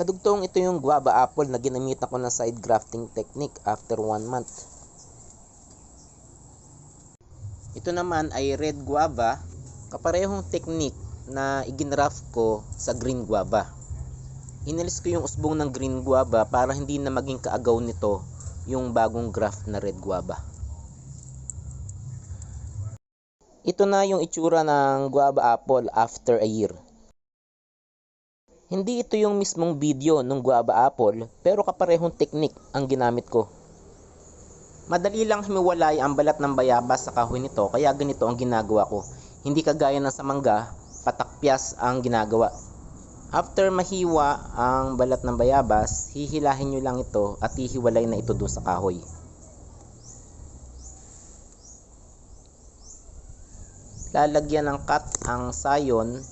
Kadugtong ito yung guava apple na ginamit ko na side grafting technique after 1 month. Ito naman ay red guava, kaparehong technique na iginraft ko sa green guava. Inalis ko yung usbong ng green guava para hindi na maging kaagaw nito yung bagong graft na red guava. Ito na yung itsura ng guava apple after a year. Hindi ito yung mismong video ng guava apple, pero kaparehong technique ang ginamit ko. Madali lang himiwalay ang balat ng bayabas sa kahoy nito, kaya ganito ang ginagawa ko. Hindi kagaya ng sa mangga, patakpyas ang ginagawa. After mahiwa ang balat ng bayabas, hihilahin nyo lang ito at hihiwalay na ito doon sa kahoy. Lalagyan ng cut ang sayon